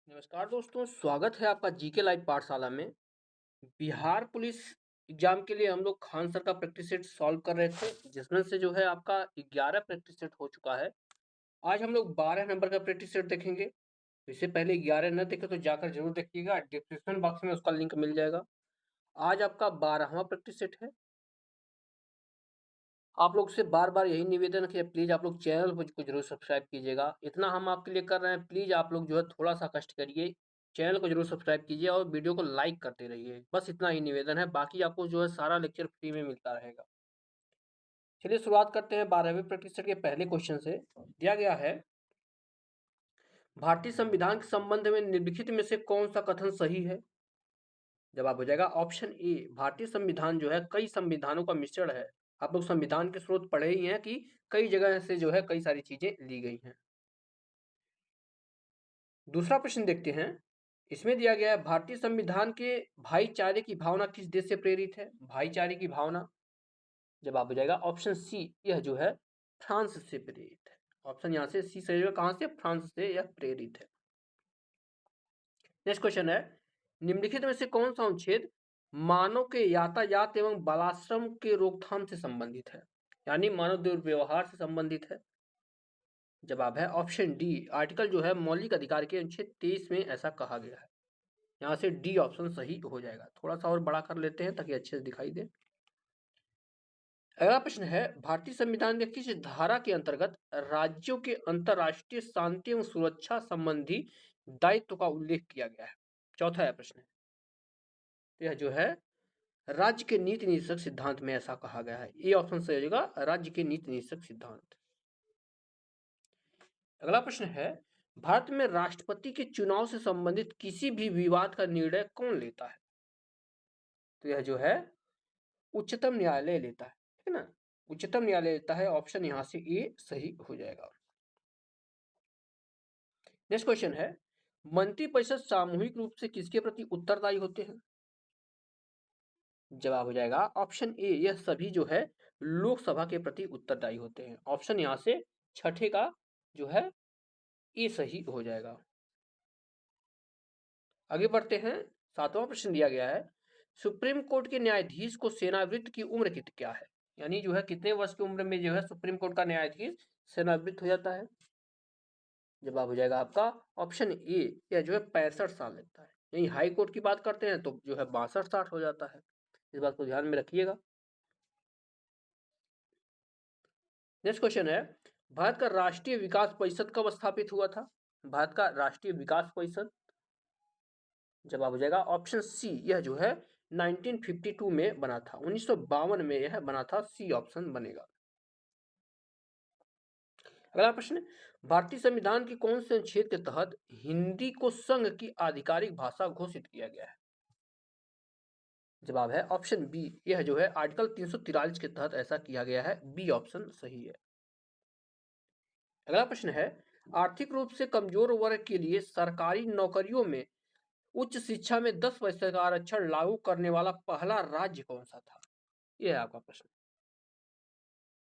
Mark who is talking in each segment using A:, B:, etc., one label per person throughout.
A: नमस्कार दोस्तों, स्वागत है आपका जीके लाइव पाठशाला में। बिहार पुलिस एग्जाम के लिए हम लोग खान सर का प्रैक्टिस सेट सॉल्व कर रहे थे, जिसमें से जो है आपका 11 प्रैक्टिस सेट हो चुका है। आज हम लोग 12 नंबर का प्रैक्टिस सेट देखेंगे। इससे पहले 11 न देखे तो जाकर जरूर देखिएगा, डिस्क्रिप्शन बॉक्स में उसका लिंक मिल जाएगा। आज आपका 12वां प्रैक्टिस सेट है। आप लोग से बार-बार यही निवेदन है कि प्लीज़ आप लोग चैनल को ज़रूर सब्सक्राइब कीजिएगा। इतना हम आपके लिए कर रहे हैं, प्लीज़ आप लोग जो है थोड़ा-सा कष्ट करिए, चैनल को ज़रूर सब्सक्राइब कीजिए और वीडियो को लाइक करते रहिए। बस इतना ही निवेदन है, बाकी आपको जो है सारा लेक्चर फ्री में मिलता रहेगा। चलिए शुरुआत करते हैं 12वीं प्रैक्टिस सेट के पहले क्वेश्चन से। दिया गया है, भारतीय संविधान के संबंध में निम्नलिखित में से कौन-सा कथन सही है? जवाब हो जाएगा ऑप्शन ए। भारतीय संविधान जो है कई संविधानों का मिश्रण है। आप लोग संविधान के स्रोत पढ़े ही हैं कि कई जगह से जो है कई सारी चीजें ली गई हैं। दूसरा प्रश्न देखते हैं। इसमें दिया गया है, भारतीय संविधान के भाईचारे की भावना किस देश से प्रेरित है? भाईचारे की भावना, जवाब हो जाएगा ऑप्शन सी। यह जो है फ्रांस से प्रेरित है। ऑप्शन यहाँ से सी सही होगा। कहां से? फ्रांस से यह प्रेरित है। नेक्स्ट क्वेश्चन है, निम्नलिखित में से कौन सा अनुच्छेद मानव के यातायात एवं बालाश्रम के रोकथाम से संबंधित है, यानी मानव दुर्व्यवहार से संबंधित है? जवाब है ऑप्शन डी। आर्टिकल जो है मौलिक अधिकार के अनुच्छेद 23 में ऐसा कहा गया है। यहाँ से डी ऑप्शन सही हो जाएगा। थोड़ा सा और बड़ा कर लेते हैं ताकि अच्छे से दिखाई दे। अगला प्रश्न है, भारतीय संविधान के किस धारा के अंतर्गत राज्यों के अंतर्राष्ट्रीय शांति एवं सुरक्षा संबंधी दायित्व का उल्लेख किया गया है? चौथा है प्रश्न है। तो यह जो है राज्य के नीति निदेशक सिद्धांत में ऐसा कहा गया है। ये ऑप्शन सही हो जाएगा, राज्य के नीति निदेशक सिद्धांत। अगला प्रश्न है, भारत में राष्ट्रपति के चुनाव से संबंधित किसी भी विवाद का निर्णय कौन लेता है? तो यह जो है उच्चतम न्यायालय लेता है, ठीक है ना? उच्चतम न्यायालय लेता है। ऑप्शन यहां से ए सही हो जाएगा। नेक्स्ट क्वेश्चन है, मंत्रिपरिषद सामूहिक रूप से किसके प्रति उत्तरदायी होते हैं? जवाब हो जाएगा ऑप्शन ए। यह सभी जो है लोकसभा के प्रति उत्तरदायी होते हैं। ऑप्शन यहां से छठे का जो है ए सही हो जाएगा। आगे बढ़ते हैं। सातवां प्रश्न दिया गया है, सुप्रीम कोर्ट के न्यायाधीश को सेवानिवृत्त की उम्र क्या है? यानी जो है कितने वर्ष की उम्र में जो है सुप्रीम कोर्ट का न्यायाधीश सेवानिवृत्त हो जाता है? जवाब हो जाएगा आपका ऑप्शन ए। यह जो है 65 साल लगता है। यही हाई कोर्ट की बात करते हैं तो जो है 62-60 हो जाता है। इस बात को ध्यान में रखिएगा। नेक्स्ट क्वेश्चन है, भारत का राष्ट्रीय विकास परिषद कब स्थापित हुआ था? भारत का राष्ट्रीय विकास परिषद, जवाब हो जाएगा ऑप्शन सी। यह जो है 1952 में बना था। 1952 में यह बना था। सी ऑप्शन बनेगा। अगला प्रश्न, भारतीय संविधान के कौन से अनुच्छेद के तहत हिंदी को संघ की आधिकारिक भाषा घोषित किया गया है? जवाब है ऑप्शन बी। यह जो है आर्टिकल 343 के तहत ऐसा किया गया है। बी ऑप्शन सही है। अगला प्रश्न है, आर्थिक रूप से कमजोर वर्ग के लिए सरकारी नौकरियों में उच्च शिक्षा में 10% का आरक्षण लागू करने वाला पहला राज्य कौन सा था? यह है आपका प्रश्न।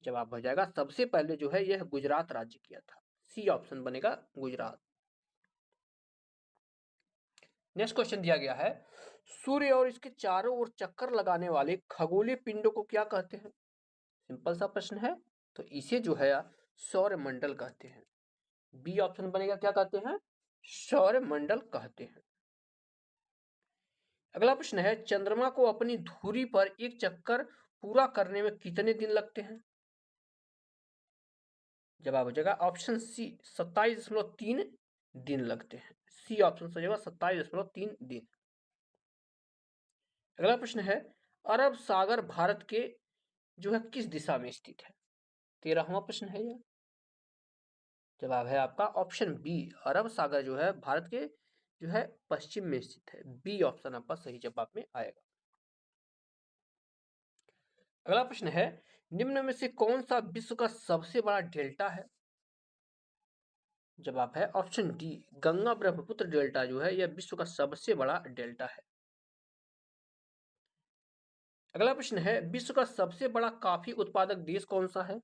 A: जवाब हो जाएगा सबसे पहले जो है यह गुजरात राज्य किया था। सी ऑप्शन बनेगा गुजरात। नेक्स्ट क्वेश्चन दिया गया है, सूर्य और इसके चारों ओर चक्कर लगाने वाले खगोलीय पिंडों को क्या कहते हैं? सिंपल सा प्रश्न है, तो इसे जो है सौर मंडल कहते हैं। बी ऑप्शन बनेगा, क्या कहते हैं? सौर मंडल कहते हैं। अगला प्रश्न है, चंद्रमा को अपनी धुरी पर एक चक्कर पूरा करने में कितने दिन लगते हैं? जवाब हो जाएगा ऑप्शन सी। 27.3 दिन लगते हैं। सी ऑप्शन सही होगा, 27.3 दिन। अगला प्रश्न है, अरब सागर भारत के जो है किस दिशा में स्थित है? 13वां प्रश्न है यह। जवाब है आपका ऑप्शन बी। अरब सागर जो है भारत के जो है पश्चिम में स्थित है। बी ऑप्शन आपका सही जवाब में आएगा। अगला प्रश्न है, निम्न में से कौन सा विश्व का सबसे बड़ा डेल्टा है? जवाब है option D. Ganga Brahmaputra delta जो है यह विश्व का सबसे बड़ा डेल्टा है। अगला प्रश्न है, विश्व का सबसे बड़ा कॉफी उत्पादक देश कौन सा है?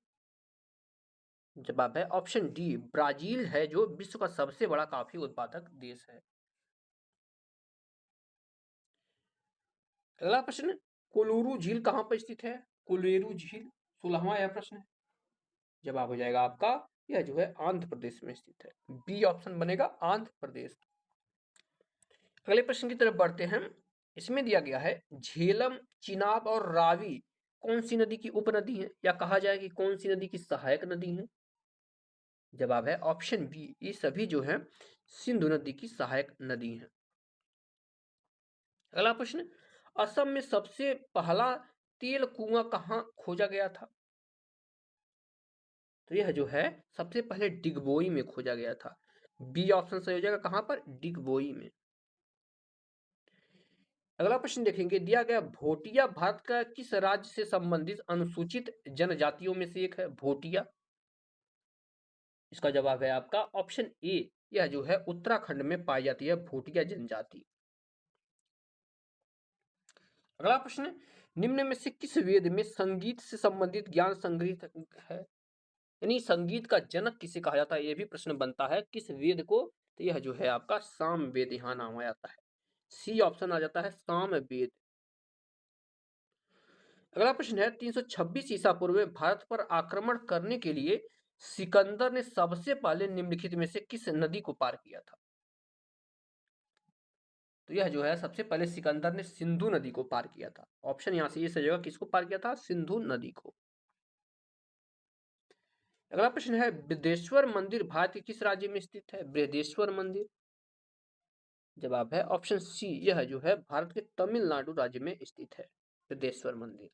A: जवाब है ऑप्शन डी। ब्राजील है जो विश्व का सबसे बड़ा कॉफी उत्पादक देश है। अगला प्रश्न, कोलूरू झील कहाँ पर स्थित है? कोलेरू झील 16वां यह प्रश्न है। जवाब हो जाएगा आपका, यह जो है आंध्र प्रदेश में स्थित है। बी ऑप्शन बनेगा आंध्र प्रदेश। अगले प्रश्न की तरफ बढ़ते हैं। इसमें दिया गया है झेलम, चिनाब और रावी कौन सी नदी की उपनदी है, या कहा जाए कि कौन सी नदी की सहायक नदी है? जवाब है ऑप्शन बी, ये सभी जो है सिंधु नदी की सहायक नदी है। अगला प्रश्न, असम में सबसे पहला तेल कुआं कहां खोजा गया था? तो यह जो है सबसे पहले डिगबोई में खोजा गया था। बी ऑप्शन सही हो जाएगा, कहां पर? डिगबोई में। अगला प्रश्न देखेंगे, दिया गया भोटिया भारत का किस राज्य से संबंधित अनुसूचित जनजातियों में से एक है? भोटिया, इसका जवाब है आपका ऑप्शन ए, यह जो है उत्तराखंड में पाई जाती है भोटिया जनजाति। अगला प्रश्न, निम्न में से किस वेद में संगीत से संबंधित ज्ञान संग्रहित है? यानी संगीत का जनक किसे कहा जाता है, यह भी प्रश्न बनता है किस वेद को? तो यह जो है आपका साम वेद यहां नाम आ जाता है। सी ऑप्शन आ जाता है साम वेद। अगला प्रश्न है, 326 ईसा पूर्व में भारत पर आक्रमण करने के लिए सिकंदर ने सबसे पहले निम्नलिखित में से किस नदी को पार किया था? तो यह जो है सबसे पहले सिकंदर ने सिंधु नदी को पार किया था। ऑप्शन यहां से ये सही होगा, किसको पार किया था? सिंधु नदी को। अगला प्रश्न है, बृहदेश्वर मंदिर भारत के किस राज्य में स्थित है? बृहदेश्वर मंदिर, जवाब है ऑप्शन सी, यह जो है भारत के तमिलनाडु राज्य में स्थित है बृहदेश्वर मंदिर।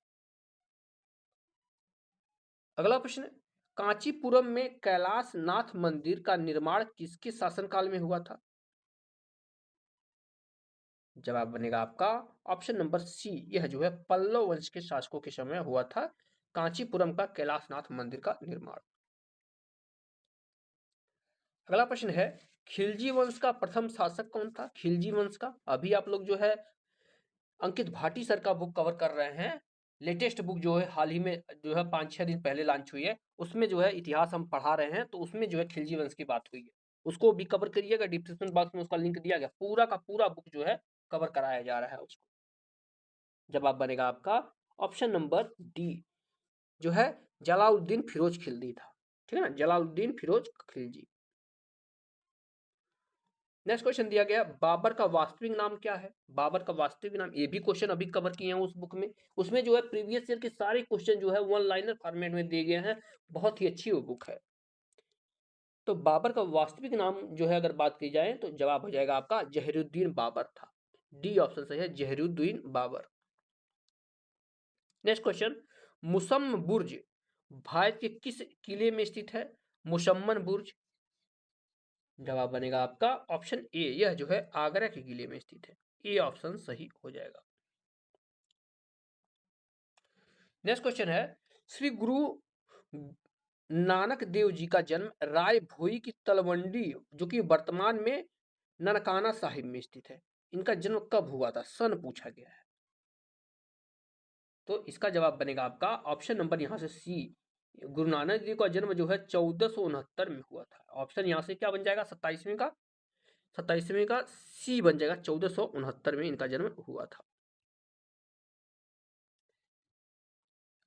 A: अगला प्रश्न, कांचीपुरम में कैलाश नाथ मंदिर का निर्माण किसके शासनकाल में हुआ था? जवाब बनेगा आपका ऑप्शन नंबर सी, यह जो है पल्लव वंश के शासकों के समय हुआ था कांचीपुरम का कैलाशनाथ मंदिर का निर्माण। अगला प्रश्न है, खिलजी वंश का प्रथम शासक कौन था? खिलजी वंश का, अभी आप लोग जो है अंकित भाटी सर का बुक कवर कर रहे हैं। लेटेस्ट बुक जो है हाल ही में जो है 5-6 दिन पहले लॉन्च हुई है, उसमें जो है इतिहास हम पढ़ा रहे हैं, तो उसमें जो है खिलजी वंश की बात हुई है। उसको भी कवर करिएगा, डिस्क्रिप्शन बॉक्स में उसका लिंक दिया गया, पूरा का पूरा बुक जो है कवर कराया जा रहा है उसको। जवाब बनेगा आपका ऑप्शन नंबर डी, जो है जलालुद्दीन फिरोज खिलजी था। ठीक है ना, जलालुद्दीन फिरोज खिलजी। नेक्स्ट क्वेश्चन दिया गया, बाबर का वास्तविक नाम क्या है? बाबर का वास्तविक नाम, ये भी क्वेश्चन अभी कवर किए हैं उस बुक में। उसमें जो है प्रीवियस ईयर के सारे क्वेश्चन जो है वन लाइनर फॉर्मेट में दिए गए हैं, बहुत ही अच्छी वो बुक है। तो बाबर का वास्तविक नाम जो है अगर बात की जाए तो जवाब हो जाएगा आपका जहीरुद्दीन बाबर था। डी ऑप्शन सही है, जहीरुद्दीन बाबर। नेक्स्ट क्वेश्चन, मुसम्म बुर्ज भारत के किस किले में स्थित है? मुसम्मन बुर्ज, जवाब बनेगा आपका ऑप्शन ए, यह जो है आगरा के किले में स्थित है। ए ऑप्शन सही हो जाएगा। नेक्स्ट क्वेश्चन है, श्री गुरु नानक देव जी का जन्म राय भोई की तलवंडी, जो कि वर्तमान में ननकाना साहिब में स्थित है, इनका जन्म कब हुआ था? सन पूछा गया है। तो इसका जवाब बनेगा आपका ऑप्शन नंबर यहां से सी, गुरु नानक देव का जन्म जो है 1469 में हुआ था। ऑप्शन यहां से क्या बन जाएगा? 27वें का सी बन जाएगा, 1469 में इनका जन्म हुआ था।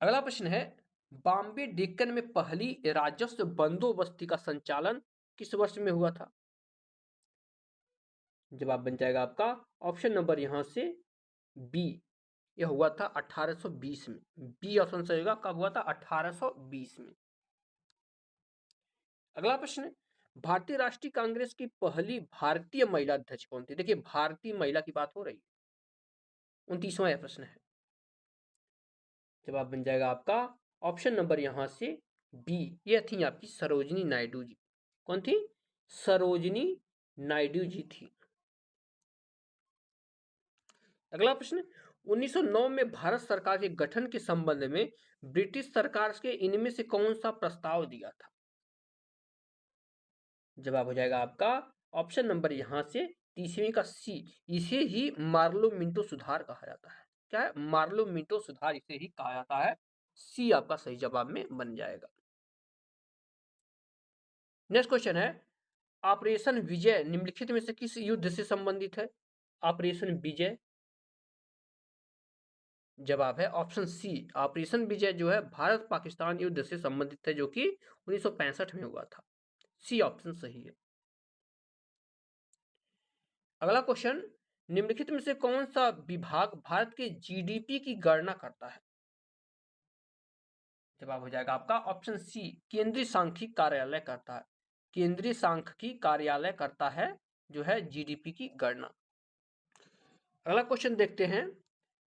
A: अगला प्रश्न है, बॉम्बे डेक्कन में पहली राजस्व बंदोबस्ती का संचालन किस वर्ष में हुआ था? जवाब बन जाएगा आपका ऑप्शन नंबर यहां से बी, यह हुआ था 1820 में। बी ऑप्शन सही होगा, कब हुआ था? 1820 में। अगला प्रश्न, भारतीय राष्ट्रीय कांग्रेस की पहली भारतीय महिला अध्यक्ष कौन थी? देखिए भारतीय महिला की बात हो रही है। 29वां प्रश्न है। जवाब बन जाएगा आपका ऑप्शन नंबर यहां से बी, यह थी आपकी सरोजिनी नायडू जी। कौन थी? सरोजिनी नायडू जी थी। अगला प्रश्न, 1909 में भारत सरकार के गठन के संबंध में ब्रिटिश सरकार के इनमें से कौन सा प्रस्ताव दिया था? जवाब हो जाएगा आपका ऑप्शन नंबर यहां से 30वीं का सी, इसे ही मार्लो मिंटो सुधार कहा जाता है। क्या है? मार्लो मिंटो सुधार इसे ही कहा जाता है। सी आपका सही जवाब में बन जाएगा। नेक्स्ट क्वेश्चन है, ऑपरेशन विजय निम्नलिखित में से किस युद्ध से संबंधित है? ऑपरेशन विजय, जवाब है ऑप्शन सी, ऑपरेशन विजय जो है भारत पाकिस्तान युद्ध से संबंधित है, जो कि 1965 में हुआ था। सी ऑप्शन सही है। अगला क्वेश्चन, निम्नलिखित में से कौन सा विभाग भारत के जीडीपी की गणना करता है? जवाब हो जाएगा आपका ऑप्शन सी, केंद्रीय सांख्यिकी कार्यालय करता है। केंद्रीय सांख्यिकी कार्यालय करता है जो है जीडीपी की गणना। अगला क्वेश्चन देखते हैं,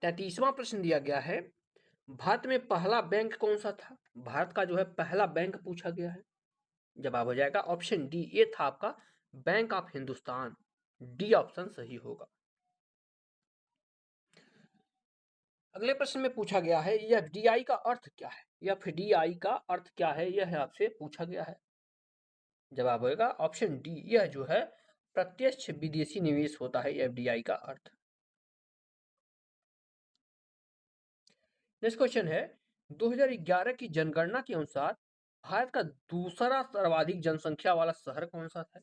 A: 33वां प्रश्न दिया गया है, भारत में पहला बैंक कौन सा था? भारत का जो है पहला बैंक पूछा गया है। जवाब हो जाएगा ऑप्शन डी, ये था आपका bank of Hindustan. D option सही होगा। अगले प्रश्न में पूछा गया है, एफडीआई का अर्थ क्या है? एफडीआई का अर्थ क्या है, यह आपसे पूछा गया है। जवाब होगा ऑप्शन डी, यह जो है प्रत्यक्ष विदेशी निवेश होता है एफडीआई का अर्थ। नेक्स्ट क्वेश्चन है, 2011 की जनगणना के अनुसार भारत का दूसरा सर्वाधिक जनसंख्या वाला शहर कौन सा है?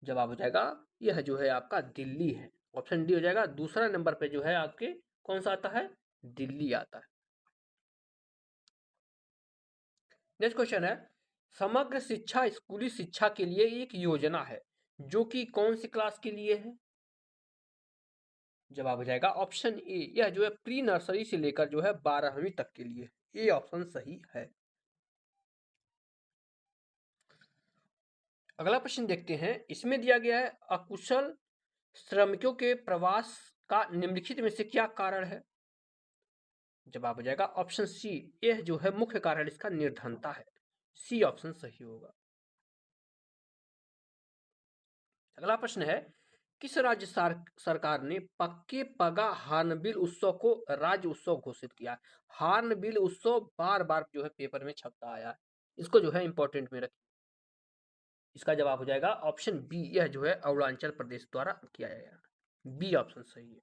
A: जवाब हो जाएगा यह जो है आपका दिल्ली है। ऑप्शन डी हो जाएगा, दूसरा नंबर पे जो है आपके कौन सा आता है? दिल्ली आता है। नेक्स्ट क्वेश्चन है, समग्र शिक्षा स्कूली शिक्षा के लिए एक योजना है जो कि कौन सी क्लास के लिए है? जवाब हो जाएगा ऑप्शन ए, यह जो है प्री नर्सरी से लेकर जो है 12वीं तक के लिए। ए ऑप्शन सही है। अगला प्रश्न देखते हैं, इसमें दिया गया है, अकुशल श्रमिकों के प्रवास का निम्नलिखित में से क्या कारण है? जवाब हो जाएगा ऑप्शन सी, यह जो है मुख्य कारण इसका निर्धनता है। सी ऑप्शन सही होगा। अगला प्रश्न है, किस राज्य सरकार ने पक्के पगा हार्नबिल उत्सव को राज्य उत्सव घोषित किया? हार्नबिल उत्सव बार बार जो है पेपर में छपता आया है, इसको जो है इंपॉर्टेंट में रखिए। इसका जवाब हो जाएगा ऑप्शन बी, यह जो है अरुणाचल प्रदेश द्वारा किया गया। बी ऑप्शन सही है।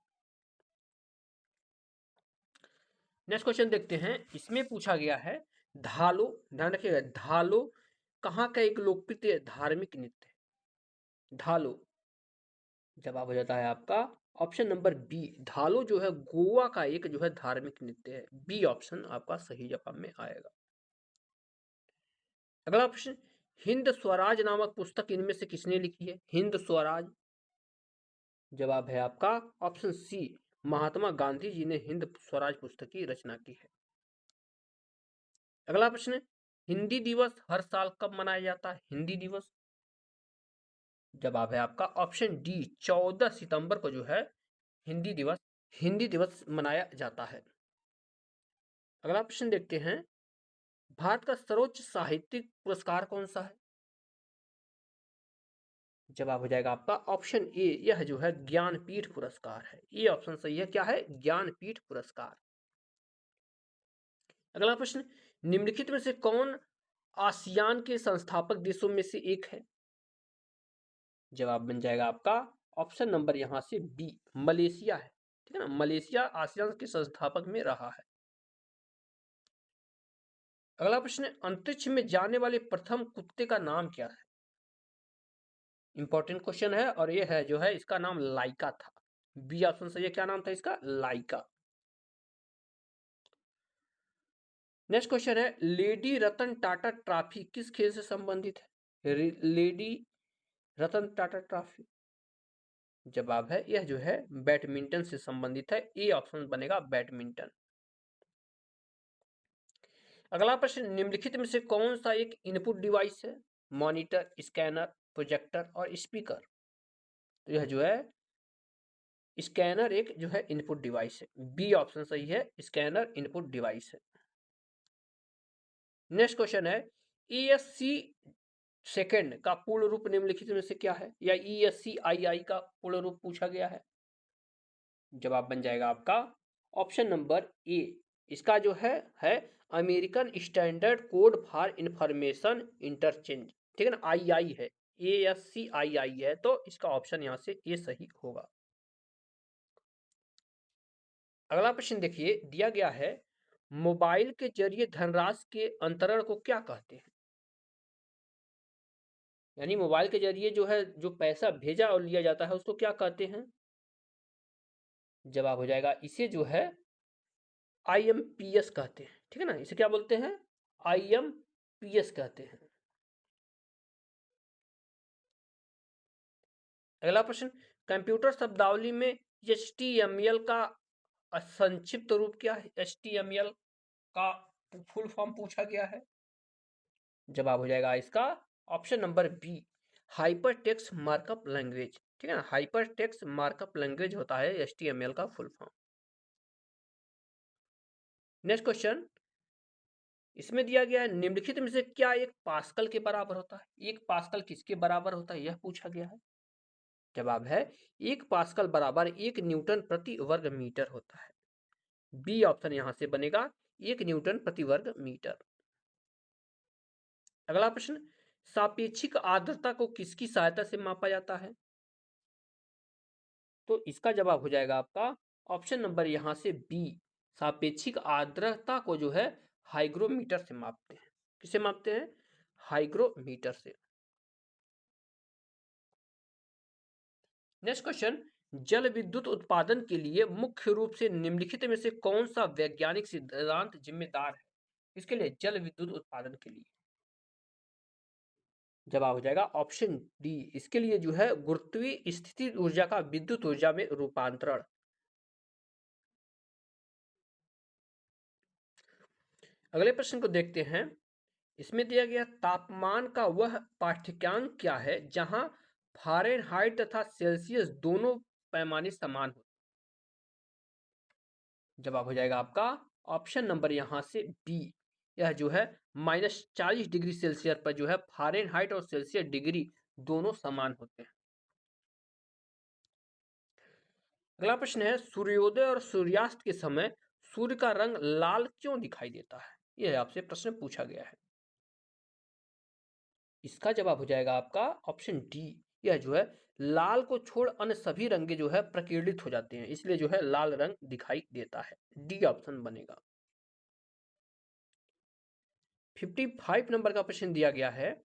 A: नेक्स्ट क्वेश्चन देखते हैं, इसमें पूछा गया है, धालो, ध्यान रखिएगा, धालो कहाँ का एक लोकप्रिय धार्मिक नृत्य है? धालो, जवाब हो जाता है आपका ऑप्शन नंबर बी, धालो जो है गोवा का एक जो है धार्मिक नृत्य है। बी ऑप्शन आपका सही जवाब में आएगा। अगला प्रश्न, हिंद स्वराज नामक पुस्तक इनमें से किसने लिखी है? हिंद स्वराज, जवाब है आपका ऑप्शन सी, महात्मा गांधी जी ने हिंद स्वराज पुस्तक की रचना की है। अगला प्रश्न, हिंदी दिवस हर साल कब मनाया जाता है? हिंदी दिवस, जवाब है आपका ऑप्शन डी, 14 सितंबर को जो है हिंदी दिवस मनाया जाता है। अगला प्रश्न देखते हैं, भारत का सर्वोच्च साहित्यिक पुरस्कार कौन सा है? जवाब हो जाएगा आपका ऑप्शन ए, यह जो है ज्ञानपीठ पुरस्कार है। ये ऑप्शन सही है, क्या है? ज्ञानपीठ पुरस्कार। अगला प्रश्न, निम्नलिखित में से कौन आसियान के संस्थापक देशों में से एक है? जवाब बन जाएगा आपका ऑप्शन नंबर यहां से बी, मलेशिया है। ठीक है ना, मलेशिया आसियान के संस्थापक में रहा है। अगला प्रश्न, अंतरिक्ष में जाने वाले प्रथम कुत्ते का नाम क्या है? इंपॉर्टेंट क्वेश्चन है, और ये है जो है इसका नाम लाइका था। बी ऑप्शन सही है, क्या नाम था इसका? लाइका। नेक्स्ट क्वेश्चन है, लेडी रतन टाटा ट्रॉफी किस खेल से संबंधित है? लेडी रतन टाटा ट्रॉफी, जवाब है यह जो है बैडमिंटन से संबंधित है। ए ऑप्शन बनेगा बैडमिंटन। अगला प्रश्न, निम्नलिखित में से कौन सा एक इनपुट डिवाइस है? मॉनिटर, स्कैनर, प्रोजेक्टर और स्पीकर। तो यह जो है स्कैनर एक जो है इनपुट डिवाइस है। बी ऑप्शन सही है, स्कैनर इनपुट डिवाइस है। नेक्स्ट क्वेश्चन है, ESC सेकेंड का पूर्ण रूप निम्नलिखित में से क्या है? या ESCII का पूर्ण रूप पूछा गया है। जवाब बन जाएगा आपका ऑप्शन नंबर ए, इसका जो है American standard code for information interchange. ठीक है ना, आई है, ASCII है, तो इसका ऑप्शन यहां से ए सही होगा। अगला प्रश्न देखिए, दिया गया है, मोबाइल के जरिए धनराशि के अंतरण को क्या कहते हैं? यानी मोबाइल के जरिए जो है जो पैसा भेजा और लिया जाता है उसको क्या कहते हैं? जवाब हो जाएगा इसे जो है IMPS कहते हैं, ठीक है ना, इसे क्या बोलते हैं, IMPS कहते हैं। अगला प्रश्न, कंप्यूटर शब्दावली में HTML का संक्षिप्त रूप क्या है, HTML का फुल फॉर्म पूछा गया है। जवाब हो जाएगा इसका option number B, hyper text markup language, ठीक है ना, हाइपर टेक्स्ट मार्कअप लैंग्वेज होता है HTML का फुल फॉर्म। नेक्स्ट क्वेश्चन, इसमें दिया गया है निम्नलिखित में से क्या एक पास्कल के बराबर होता है, एक पास्कल किसके बराबर होता है यह पूछा गया है। जवाब है एक पास्कल बराबर 1 न्यूटन प्रति वर्ग मीटर होता है। बी ऑप्शन यहां से बनेगा 1 न्यूटन प्रति वर्ग मीटर। अगला प्रश्न, सापेक्षिक आर्द्रता को किसकी सहायता से मापा जाता है। तो इसका जवाब हो जाएगा आपका ऑप्शन नंबर यहां से बी, सापेक्षिक आर्द्रता को जो है हाइग्रोमीटर से मापते हैं। किसे मापते हैं, हाइग्रोमीटर से। नेक्स्ट क्वेश्चन, जल विद्युत उत्पादन के लिए मुख्य रूप से निम्नलिखित में से कौन सा वैज्ञानिक सिद्धांत जिम्मेदार है, इसके लिए जल विद्युत उत्पादन के लिए। जवाब हो जाएगा ऑप्शन डी, इसके लिए जो है गुरुत्वीय स्थिति ऊर्जा का विद्युत ऊर्जा में रूपांतरण। अगले प्रश्न को देखते हैं, इसमें दिया गया तापमान का वह पाठ्यांक क्या है जहां फारेनहाइट तथा सेल्सियस दोनों पैमाने समान हो। जवाब हो जाएगा आपका ऑप्शन नंबर यहां से बी, यह जो है -40 डिग्री सेल्सियस पर जो है फारेनहाइट और सेल्सियस डिग्री दोनों समान होते हैं। अगला प्रश्न है, सूर्योदय और सूर्यास्त के समय सूर्य का रंग लाल क्यों दिखाई देता है, यह आपसे प्रश्न पूछा गया है। इसका जवाब हो जाएगा आपका ऑप्शन डी, यह जो है लाल को छोड़ अन्य सभी रंगे जो है प्रकीर्णित हो जाते हैं, इसलिए जो है लाल रंग दिखाई देता है। डी ऑप्शन बनेगा। 55 नंबर का प्रश्न दिया गया है,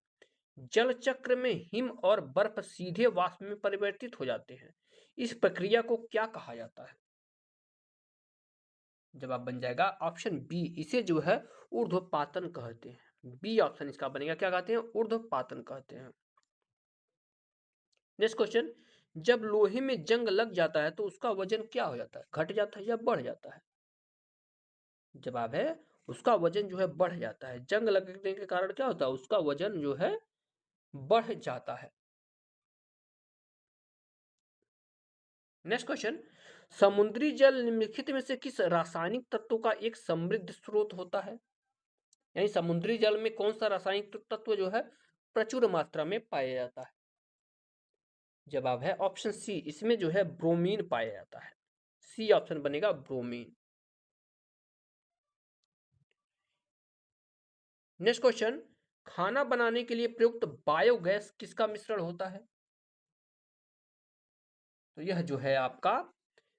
A: जल चक्र में हिम और बर्फ सीधे वाष्प में परिवर्तित हो जाते हैं, इस प्रक्रिया को क्या कहा जाता है। जवाब बन जाएगा ऑप्शन बी, इसे जो है ऊर्ध्वपातन कहते हैं। बी ऑप्शन इसका बनेगा, क्या कहते हैं, ऊर्ध्वपातन कहते हैं। नेक्स्ट क्वेश्चन, जब लोहे में जंग लग जाता है तो उसका वजन क्या हो जाता है, घट जाता है या बढ़ जाता है। जवाब है उसका वजन जो है बढ़ जाता है, जंग लगने के कारण क्या होता है, उसका वजन जो है बढ़ जाता है। नेक्स्ट क्वेश्चन, समुद्री जल निम्नलिखित में से किस रासायनिक तत्व का एक समृद्ध स्रोत होता है, यानी समुद्री जल में कौन सा रासायनिक तत्व जो है प्रचुर मात्रा में पाया जाता है। जवाब है ऑप्शन सी, इसमें जो है ब्रोमीन पाया जाता है। सी ऑप्शन बनेगा ब्रोमीन। नेक्स्ट क्वेश्चन, खाना बनाने के लिए प्रयुक्त बायोगैस किसका मिश्रण होता है। तो यह जो है आपका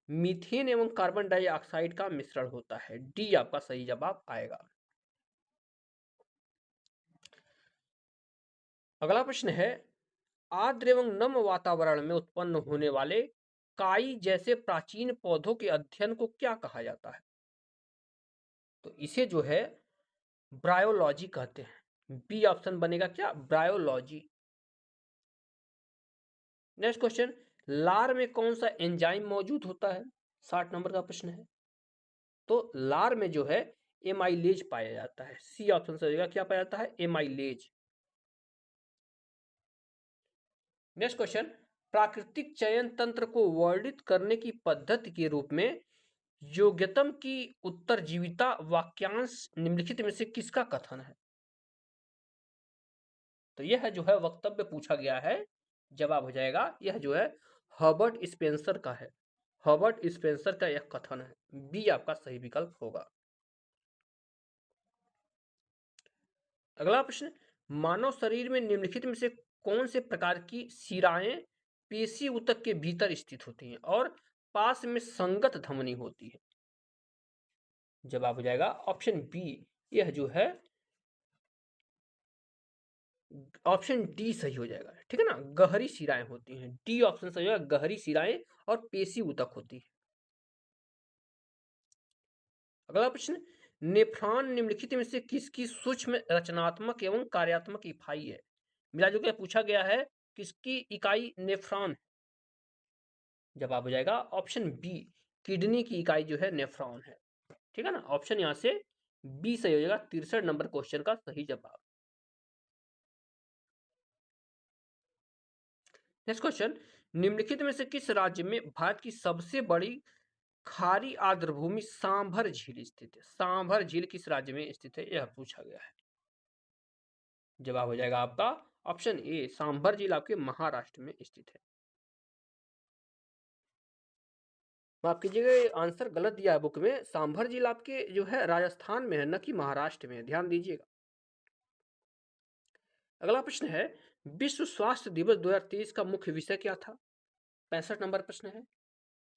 A: मीथेन एवं कार्बन डाइऑक्साइड का मिश्रण होता है। डी आपका सही जवाब आएगा। अगला प्रश्न है, आर्द्र एवं नम वातावरण में उत्पन्न होने वाले काई जैसे प्राचीन पौधों के अध्ययन को क्या कहा जाता है। तो इसे जो है ब्रायोलॉजी कहते हैं। बी ऑप्शन बनेगा क्या, ब्रायोलॉजी। नेक्स्ट क्वेश्चन, लार में कौन सा एंजाइम मौजूद होता है, 60 नंबर का प्रश्न है। तो लार में जो है एमाइलेज पाया जाता है। सी ऑप्शन से होगा, क्या पाया जाता है, एमाइलेज। नेक्स्ट क्वेश्चन, प्राकृतिक चयन तंत्र को वर्णित करने की पद्धति के रूप में योग्यतम की उत्तरजीविता वाक्यांश निम्नलिखित में से किसका कथन है। तो यह जो है वक्तव्य पूछा गया है। जवाब हो जाएगा यह जो है हर्बर्ट स्पेंसर का है। हर्बर्ट स्पेंसर का यह कथन है। बी आपका सही विकल्प होगा। अगला प्रश्न, मानव शरीर में निम्नलिखित में से कौन से प्रकार की शिराएं पेशी ऊतक के भीतर स्थित होती हैं और पास में संगत धमनी होती है। जवाब हो जाएगा ऑप्शन बी, यह जो है ऑप्शन डी सही हो जाएगा, ठीक है ना, गहरी शिराएं होती हैं। डी ऑप्शन सही होगा, गहरी शिराएं और पेशी ऊतक होती है। अगला प्रश्न, नेफ्रॉन निम्नलिखित में से किसकी सूक्ष्म रचनात्मक एवं कार्यात्मक इकाई है? मिला जुला पूछा गया है, किसकी इकाई नेफ्रॉन है? जवाब हो जाएगा ऑप्शन बी, किडनी की इकाई जो है नेफ्रॉन है। ठीक है ना, ऑप्शन यहाँ से बी सही हो जाएगा 63 नंबर क्वेश्चन का सही जवाब। नेक्स्ट क्वेश्चन, निम्नलिखित में से किस राज्य में भारत की सबसे बड़ी खारी आर्द्रभूमि सांभर झील स्थित है? सांभर झील किस राज्य में स्थित है, यह पूछा गया है। जवाब हो जाएगा आपका ऑप्शन ए, सांभर झील आपके महाराष्ट्र में स्थित है। माफ कीजिएगा, आंसर गलत दिया है बुक में, सांभर झील आपके जो है राजस्थान में है, न कि महाराष्ट्र में है, ध्यान दीजिएगा। अगला प्रश्न है, विश्व स्वास्थ्य दिवस 2023 का मुख्य विषय क्या था? 65 नंबर प्रश्न है।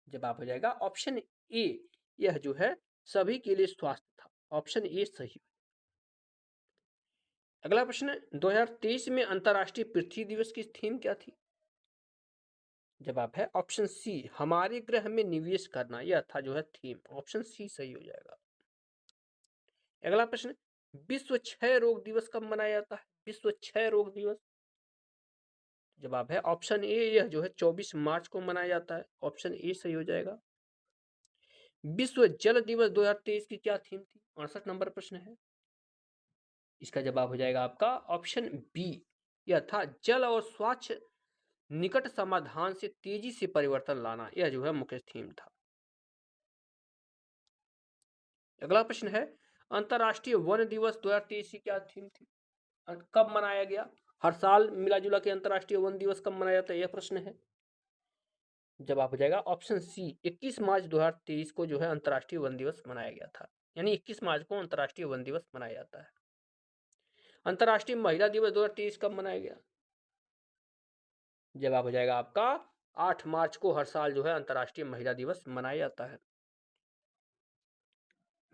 A: जवाब हो जाएगा ऑप्शन ए, यह जो है सभी के लिए स्वास्थ्य था, ऑप्शन ए सही। अगला प्रश्न, 2023 में अंतरराष्ट्रीय पृथ्वी दिवस की थीम क्या थी? जवाब है ऑप्शन सी, हमारे ग्रह में निवेश करना, यह था जो है थीम, ऑप्शन सी सही हो जाएगा। अगला प्रश्न, विश्व क्षय रोग दिवस कब मनाया जाता है? विश्व क्षय रोग दिवस, जवाब है ऑप्शन ए, यह जो है 24 मार्च को मनाया जाता है, ऑप्शन ए सही हो जाएगा। विश्व जल दिवस 2023 की क्या थीम थी? 68 नंबर प्रश्न है। इसका जवाब हो जाएगा आपका ऑप्शन बी, यह था जल और स्वच्छ निकट समाधान से तेजी से परिवर्तन लाना, यह जो है मुख्य थीम था। अगला प्रश्न है, अंतरराष्ट्रीय वन दिवस 2023 की क्या थीम थी, कब मनाया गया? हर साल मिला जुला के अंतरराष्ट्रीय वन दिवस कब मनाया जाता है, यह प्रश्न है। जवाब हो जाएगा ऑप्शन सी, 21 मार्च 2023 को जो है अंतरराष्ट्रीय वन दिवस मनाया गया था, यानी 21 मार्च को अंतरराष्ट्रीय वन दिवस मनाया जाता है। अंतरराष्ट्रीय महिला दिवस 2023 कब मनाया गया? जवाब हो जाएगा आपका 8 मार्च को हर साल जो है अंतरराष्ट्रीय महिला दिवस मनाया जाता है।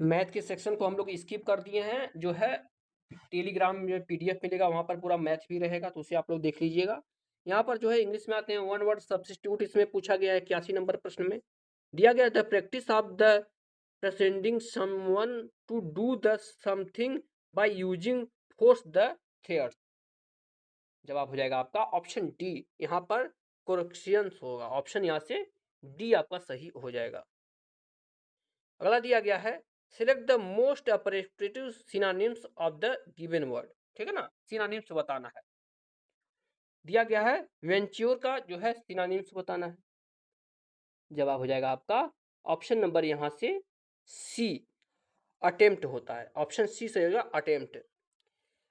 A: मैथ के सेक्शन को हम लोग स्किप कर दिए हैं, जो है टेलीग्राम में पीडीएफ मिलेगा, वहां पर पूरा मैथ भी रहेगा, तो उसे आप लोग देख लीजिएगा। यहाँ पर जो है इंग्लिश में आते हैं, वन वर्ड सब्स्टिट्यूट इसमें पूछा गया है 81 नंबर प्रश्न में। दिया गया the practice of the persuading someone to do the something by using force the threats. जवाब हो जाएगा आपका ऑप्शन डी, यहाँ पर कोरेक्शंस होगा, ऑप्शन यहाँ से डी आपका सही हो जाएगा। अगला दिया गया है, select the most appropriative synonyms of the given word. ठीक है ना, सिनोनिम्स बताना है। दिया गया है वेंच्योर का जो है सिनोनिम्स बताना है। जवाब हो जाएगा आपका ऑप्शन नंबर यहाँ से सी, अटेम्प्ट होता है, ऑप्शन सी सही होगा अटेम्प्ट।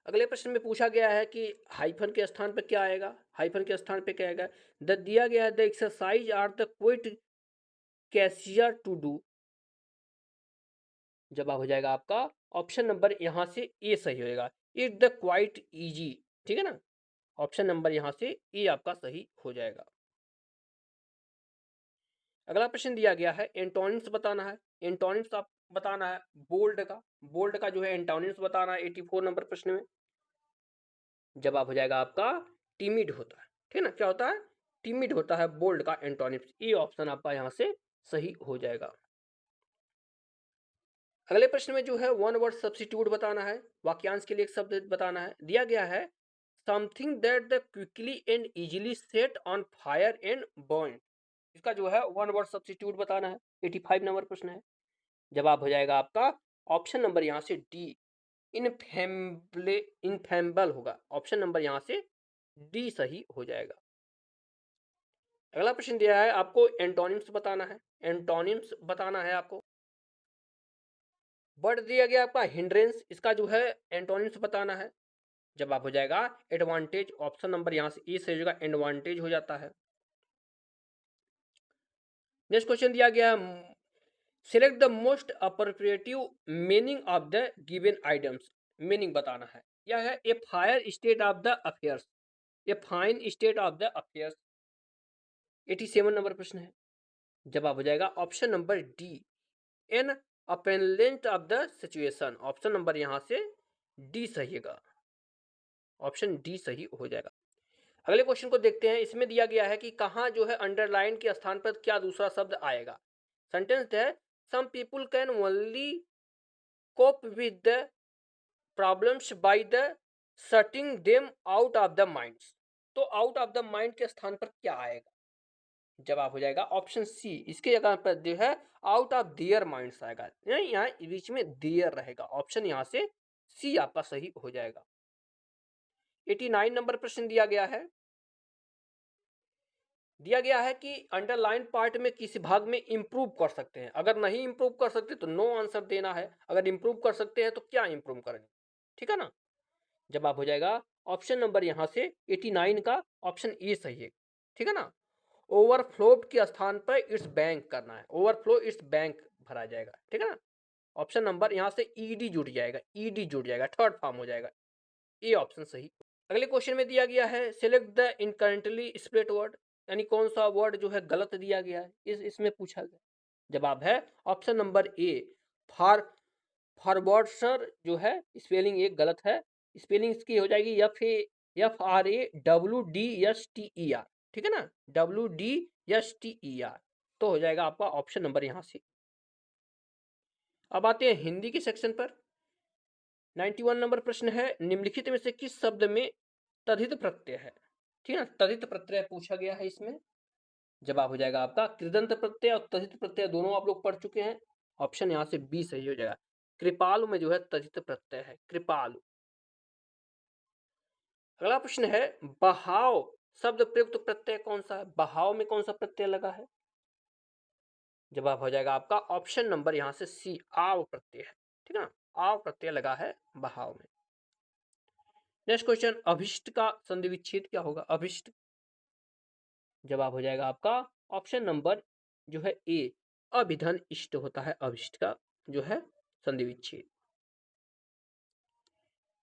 A: अगले प्रश्न में पूछा गया है कि हाइफन के स्थान पर क्या आएगा, हाइफन के स्थान पे क्या आएगा? द दिया गया है the exercise are the quit cashier to do. जवाब हो जाएगा आपका ऑप्शन नंबर यहाँ से ए सही होगा, इट द क्वाइट इजी। ठीक है ना, ऑप्शन नंबर यहाँ से ए आपका सही हो जाएगा। अगला प्रश्न दिया गया है एंटोनिम्स बताना है, एंटोनिम्स आप बताना है बोल्ड का, बोल्ड का जो है एंटोनिम्स बताना है 84 नंबर प्रश्न में। जवाब हो जाएगा आपका टिमिड होता है। ठीक है ना, क्या होता है? टिमिड होता है बोल्ड का एंटोनिम्स, ये ऑप्शन आपका यहाँ से सही हो जाएगा। अगले प्रश्न में जो है वन वर्ड सब्स्टिट्यूट बताना है, वाक्यांश के लिए एक शब्द बताना है। दिया गया है something that the quickly and easily set on fire and burn. इसका जो है वन वर्ड सब्स्टिट्यूट बताना है, 85 नंबर प्रश्न है। जवाब हो जाएगा आपका ऑप्शन नंबर यहाँ से डी, इनफेम्बल होगा, ऑप्शन नंबर यहाँ से डी सही हो जाएगा। अगला प्रश्न दिया है आपको एंटोनिम्स बताना है, एंटोनिम्स बताना है आपको। वर्ड दिया गया आपका हिंड्रेंस, इसका जो है एंटोनिम्स बताना है। जवाब हो जाएगा एडवांटेज, ऑप्शन नंबर यहाँ से ए सही हो जाएगा, एडवांटेज हो जाता है। नेक्स्ट क्वेश्चन दिया गया, select the most appropriative meaning of the given idioms. मीनिंग बताना है, यह है a fire state of the affairs, a fine state of the affairs. 87 number प्रश्न है। जवाब हो जाएगा option number D, an appalling of the situation, option number यहाँ से डी सही होगा, ऑप्शन डी सही हो जाएगा। अगले क्वेश्चन को देखते हैं, इसमें दिया गया है कि कहाँ जो है अंडरलाइन के स्थान पर क्या दूसरा शब्द आएगा। सेंटेंस है some people can only cope with the problems by the shutting them out of the minds। तो out of the mind के स्थान पर क्या आएगा? जवाब हो जाएगा ऑप्शन सी, इसके जगह पर जो है आउट ऑफ देयर माइंड्स आएगा, यहाँ बीच में देयर रहेगा, ऑप्शन यहाँ से सी आपका सही हो जाएगा। 89 नंबर प्रश्न दिया गया है कि अंडरलाइन पार्ट में किसी भाग में इंप्रूव कर सकते हैं। अगर नहीं इंप्रूव कर सकते तो नो आंसर देना है, अगर इंप्रूव कर सकते हैं तो क्या इंप्रूव करेंगे, ठीक है ना। जवाब हो जाएगा ऑप्शन नंबर यहाँ से 89 का ऑप्शन ए सही है, ठीक है ना। ओवरफ्लोड के स्थान पर इट्स बैंक करना है, ओवरफ्लो इट्स बैंक भरा जाएगा, ठीक है ना। ऑप्शन नंबर यहाँ से ईडी जुड़ जाएगा, ईडी जुड़ जाएगा, थर्ड फॉर्म हो जाएगा, ये ऑप्शन सही। अगले क्वेश्चन में दिया गया है select the incorrectly split word, यानी कौन सा वर्ड जो है गलत दिया गया है, इसमें पूछा गया। जवाब है ऑप्शन नंबर ए, फॉरवर्डर जो है स्पेलिंग एक गलत है, स्पेलिंग इसकी हो जाएगी FARAWDSTER, ठीक है ना, WDSTER, तो हो जाएगा आपका ऑप्शन नंबर यहां से। अब आते हैं हिंदी के सेक्शन पर। 91 नंबर प्रश्न है निम्नलिखित में से किस शब्द में तद्धित प्रत्यय है, ठीक है ना, तद्धित प्रत्यय पूछा गया है इसमें। जवाब हो जाएगा आपका कृदंत प्रत्यय और तद्धित प्रत्यय दोनों आप लोग पढ़ चुके हैं, ऑप्शन यहाँ से बी सही हो जाएगा। कृपालु में जो है तद्धित प्रत्यय है, कृपालु। अगला प्रश्न है बहाव शब्द प्रयुक्त प्रत्यय कौन सा है, बहाव में कौन सा प्रत्यय लगा है। जवाब हो जाएगा आपका ऑप्शन नंबर यहाँ से सी, आव प्रत्यय है, ठीक है ना, आव प्रत्यय लगा है बहाव में। नेक्स्ट क्वेश्चन, अभिष्ट का संधि विच्छेद क्या होगा, अभिष्ट। जवाब हो जाएगा आपका ऑप्शन नंबर जो है ए, अभिधन इष्ट होता है अभिष्ट का जो है संधि विच्छेद।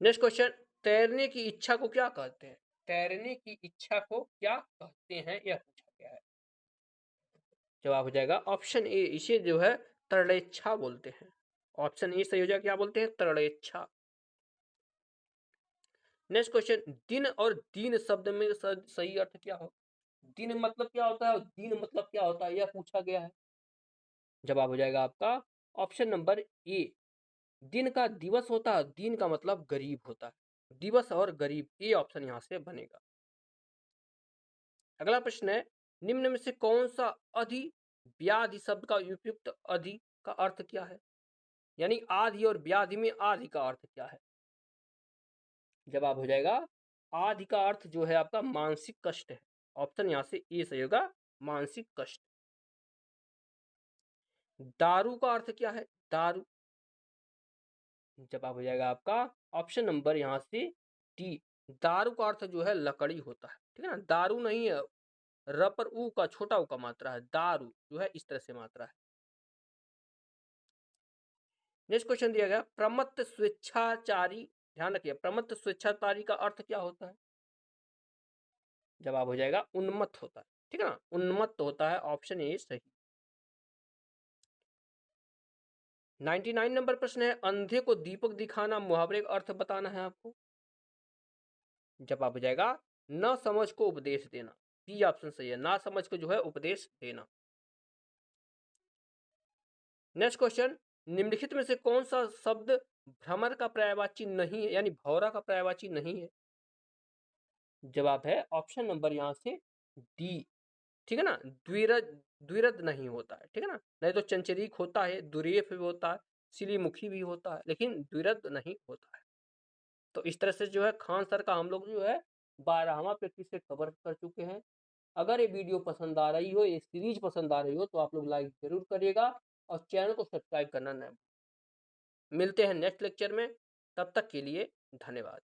A: नेक्स्ट क्वेश्चन, तैरने की इच्छा को क्या कहते हैं, तैरने की इच्छा को क्या कहते हैं, यह पूछा गया है। जवाब हो जाएगा ऑप्शन ए, इसे जो है तरणेच्छा बोलते हैं, ऑप्शन ए सही हो जाएगा, क्या बोलते हैं, तरणेच्छा। नेक्स्ट क्वेश्चन, दिन और दीन शब्द में सही अर्थ क्या हो, दिन मतलब क्या होता है और दीन मतलब क्या होता है, यह पूछा गया है। जवाब हो जाएगा आपका ऑप्शन नंबर ए, दिन का दिवस होता है, दीन का मतलब गरीब होता है, दिवस और गरीब, ये ऑप्शन यहां से बनेगा। अगला प्रश्न है निम्न में से कौन सा अधि व्याधि शब्द का उपयुक्त अधि का अर्थ क्या है, यानी आधि और व्याधि में आधि का अर्थ क्या है। जवाब हो जाएगा आधि का अर्थ जो है आपका मानसिक कष्ट है, ऑप्शन यहां से ए सही होगा, मानसिक कष्ट। दारू का अर्थ क्या है, दारू। जवाब हो जाएगा आपका ऑप्शन नंबर यहां से डी, दारू का अर्थ जो है लकड़ी होता है, ठीक है ना, दारू नहीं है, र पर ऊ का छोटा ऊ का मात्रा है, दारू जो है इस तरह से मात्रा है। नेक्स्ट क्वेश्चन दिया गया प्रमत्त स्वेच्छाचारी, ध्यान रखिए प्रमत्त स्वेच्छाचारी का अर्थ क्या होता है। जवाब हो जाएगा उन्मत्त होता है, ठीक है ना, उन्मत्त होता है, ऑप्शन ए सही। 99 नंबर प्रश्न है अंधे को दीपक दिखाना मुहावरे का अर्थ बताना है आपको। जवाब हो जाएगा न समझ को उपदेश देना, बी ऑप्शन सही है, ना समझ को जो है उपदेश देना। नेक्स्ट क्वेश्चन, निम्नलिखित में से कौन सा शब्द भ्रमर का पर्यायवाची नहीं है, यानी भौरा का पर्यायवाची नहीं है। जवाब है ऑप्शन नंबर यहां से डी, ठीक है ना, द्विरद, द्विरद नहीं होता है, ठीक है ना, नहीं तो चंचरीक होता है, दुरेफ भी होता है, सिलीमुखी भी होता है, लेकिन द्विरद नहीं होता है। तो इस तरह से जो है खान सर का हम लोग जो है 12वां प्रैक्टिस सेट कवर कर चुके हैं। अगर ये वीडियो पसंद आ रही हो, ये सीरीज पसंद आ रही हो, तो आप लोग लाइक जरूर करिएगा और चैनल को सब्सक्राइब करना न। मिलते हैं नेक्स्ट लेक्चर में, तब तक के लिए धन्यवाद।